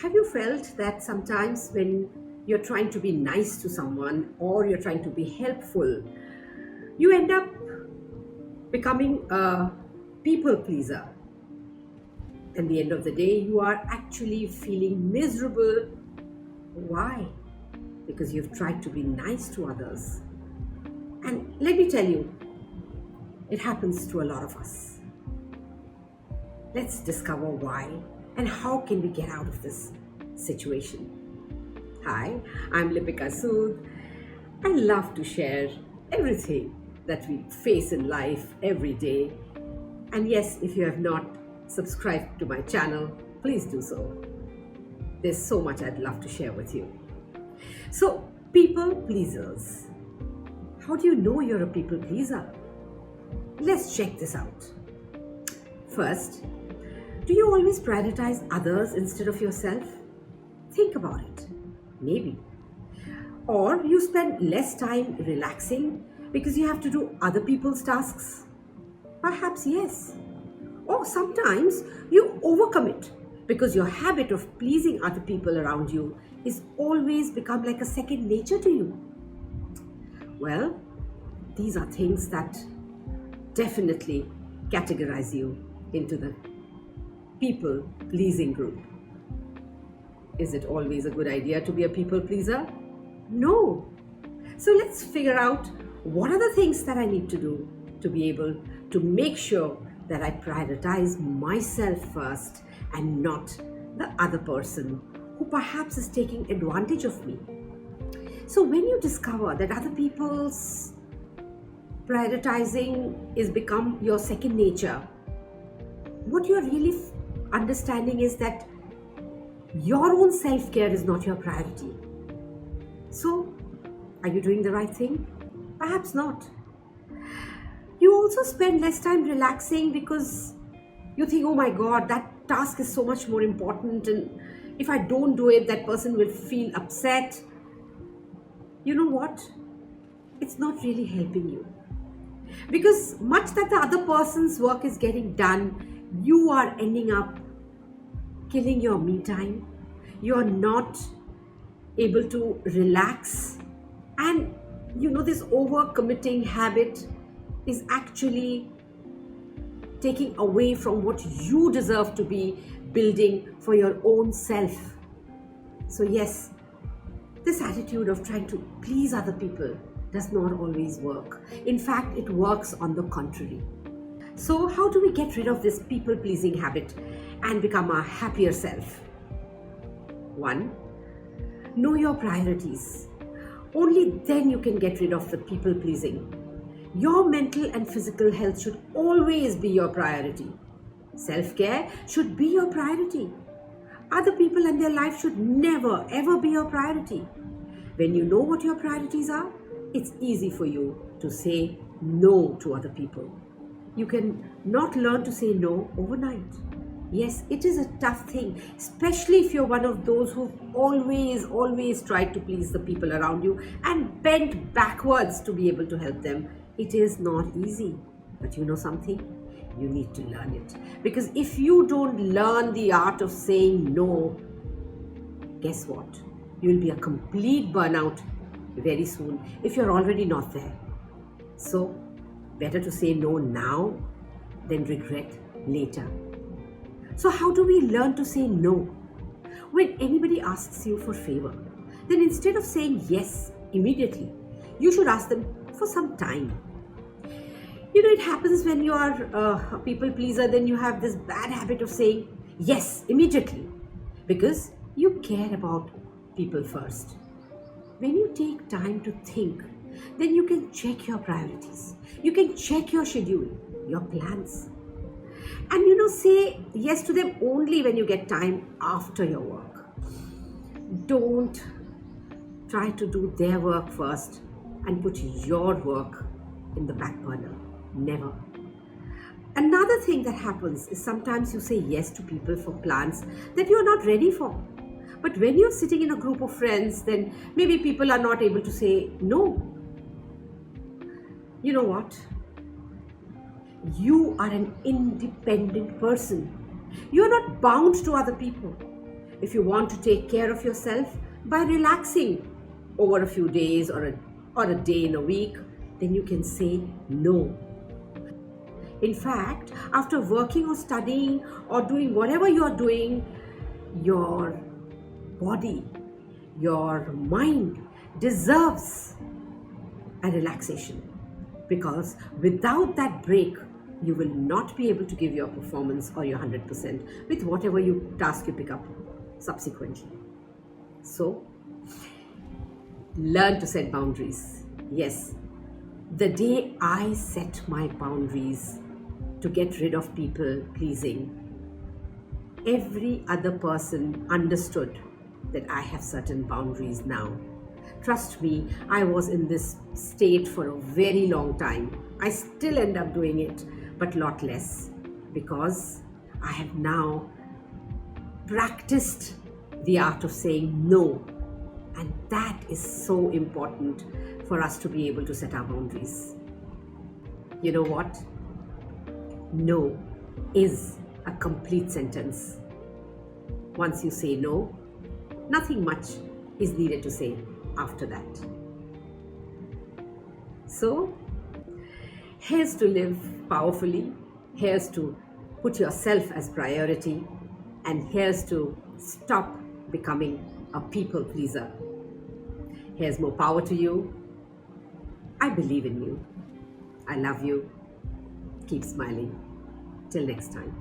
Have you felt that sometimes when you're trying to be nice to someone or you're trying to be helpful, you end up becoming a people pleaser? At the end of the day, you are actually feeling miserable. Why? Because you've tried to be nice to others. And let me tell you, it happens to a lot of us. Let's discover why and how can we get out of this situation. Hi, I'm Lipika Sud. I love to share everything that we face in life every day. And yes, if you have not subscribed to my channel, please do so. There's so much I'd love to share with you. So, people pleasers. How do you know you're a people pleaser? Let's check this out. First, do you always prioritize others instead of yourself? Think about it. Maybe. Or you spend less time relaxing because you have to do other people's tasks? Perhaps yes. Or sometimes you overcommit because your habit of pleasing other people around you is always become like a second nature to you. Well, these are things that definitely categorize you into the people pleasing group. Is it always a good idea to be a people pleaser? No. So let's figure out what are the things that I need to do to be able to make sure that I prioritize myself first and not the other person who perhaps is taking advantage of me. So when you discover that other people's prioritizing is become your second nature, what you're really understanding is that your own self-care is not your priority. So, are you doing the right thing? Perhaps not. You also spend less time relaxing because you think, oh my God, that task is so much more important, and if I don't do it, that person will feel upset. You know what? It's not really helping you. Because much that the other person's work is getting done, you are ending up killing your me time. You are not able to relax. And this overcommitting habit is actually taking away from what you deserve to be building for your own self. So yes, this attitude of trying to please other people does not always work. In fact, it works on the contrary. So how do we get rid of this people pleasing habit and become a happier self? 1. Know your priorities. Only then you can get rid of the people pleasing. Your mental and physical health should always be your priority. Self-care should be your priority. Other people and their life should never ever be your priority. When you know what your priorities are, it's easy for you to say no to other people. You can not learn to say no overnight. Yes, it is a tough thing, especially if you're one of those who've always tried to please the people around you and bent backwards to be able to help them. It is not easy. But you know something? You need to learn it. Because if you don't learn the art of saying no, guess what? You'll be a complete burnout very soon if you're already not there. So, better to say no now than regret later. So how do we learn to say no? When anybody asks you for favor, then instead of saying yes immediately, you should ask them for some time. It happens when you are a people pleaser, then you have this bad habit of saying yes immediately because you care about people first. When you take time to think, then you can check your priorities. You can check your schedule, your plans. And say yes to them only when you get time after your work. Don't try to do their work first and put your work in the back burner. Never. Another thing that happens is sometimes you say yes to people for plans that you're not ready for. But when you're sitting in a group of friends, then maybe people are not able to say no. You know what? You are an independent person. You're not bound to other people. If you want to take care of yourself by relaxing over a few days or a day in a week, then you can say no. In fact, after working or studying or doing whatever you are doing, your body, your mind deserves a relaxation, because without that break, you will not be able to give your performance or your 100% with whatever task you pick up subsequently. So, learn to set boundaries. Yes, the day I set my boundaries to get rid of people pleasing, every other person understood that I have certain boundaries now. Trust me, I was in this state for a very long time. I still end up doing it, but a lot less, because I have now practiced the art of saying no. And that is so important for us to be able to set our boundaries. You know what? No is a complete sentence. Once you say no, nothing much is needed to say after that. So, here's to live powerfully, here's to put yourself as priority, and here's to stop becoming a people pleaser. Here's more power to you. I believe in you. I love you. Keep smiling. Till next time.